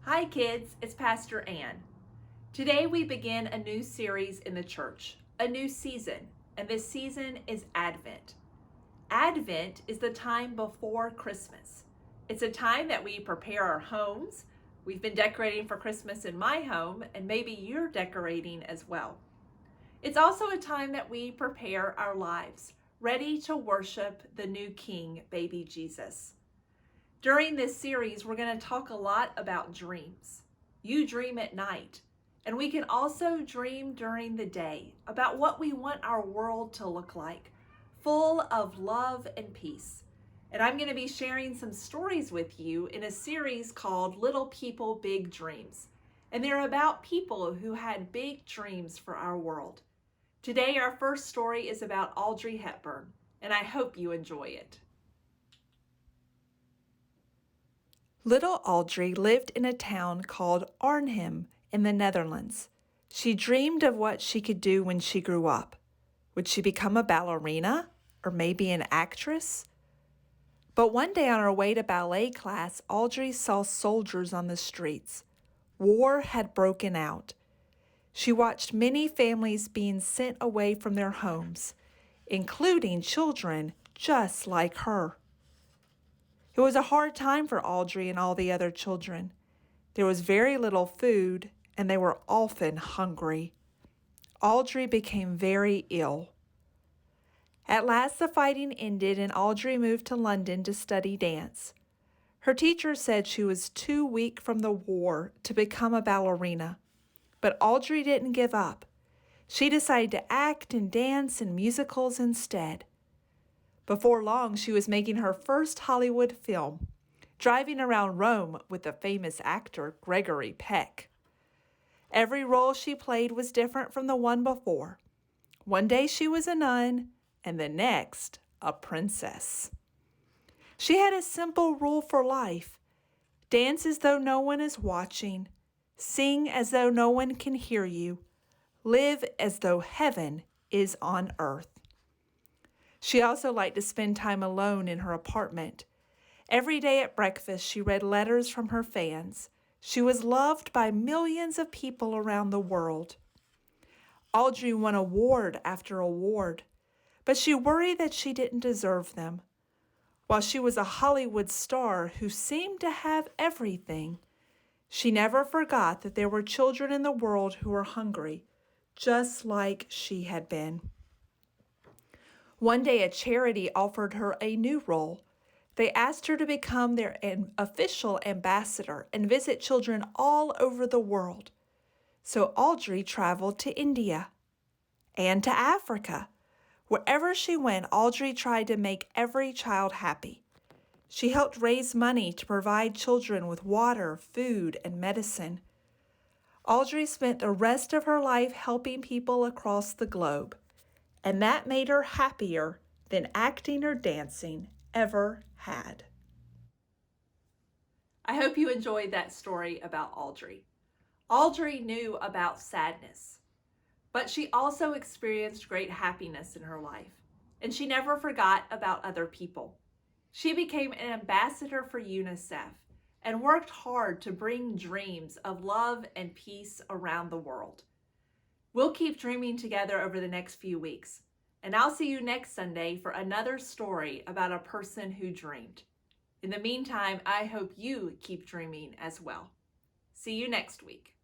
Hi kids, it's Pastor Ann. Today we begin a new series in the church, a new season, and this season is Advent. Advent is the time before Christmas. It's a time that we prepare our homes. We've been decorating for Christmas in my home, and maybe you're decorating as well. It's also a time that we prepare our lives, ready to worship the new King, baby Jesus. During this series, we're going to talk a lot about dreams. You dream at night, and we can also dream during the day about what we want our world to look like, full of love and peace. And I'm going to be sharing some stories with you in a series called Little People, Big Dreams. And they're about people who had big dreams for our world. Today, our first story is about Audrey Hepburn, and I hope you enjoy it. Little Audrey lived in a town called Arnhem in the Netherlands. She dreamed of what she could do when she grew up. Would she become a ballerina or maybe an actress? But one day on her way to ballet class, Audrey saw soldiers on the streets. War had broken out. She watched many families being sent away from their homes, including children just like her. It was a hard time for Audrey and all the other children. There was very little food, and they were often hungry. Audrey became very ill. At last the fighting ended, and Audrey moved to London to study dance. Her teacher said she was too weak from the war to become a ballerina. But Audrey didn't give up. She decided to act and dance in musicals instead. Before long, she was making her first Hollywood film, driving around Rome with the famous actor Gregory Peck. Every role she played was different from the one before. One day she was a nun, and the next, a princess. She had a simple rule for life: dance as though no one is watching, sing as though no one can hear you, live as though heaven is on earth. She also liked to spend time alone in her apartment. Every day at breakfast, she read letters from her fans. She was loved by millions of people around the world. Audrey won award after award, but she worried that she didn't deserve them. While she was a Hollywood star who seemed to have everything, she never forgot that there were children in the world who were hungry, just like she had been. One day, a charity offered her a new role. They asked her to become their official ambassador and visit children all over the world. So Audrey traveled to India and to Africa. Wherever she went, Audrey tried to make every child happy. She helped raise money to provide children with water, food, and medicine. Audrey spent the rest of her life helping people across the globe. And that made her happier than acting or dancing ever had. I hope you enjoyed that story about Audrey. Audrey knew about sadness, but she also experienced great happiness in her life, and she never forgot about other people. She became an ambassador for UNICEF and worked hard to bring dreams of love and peace around the world. We'll keep dreaming together over the next few weeks, and I'll see you next Sunday for another story about a person who dreamed. In the meantime, I hope you keep dreaming as well. See you next week.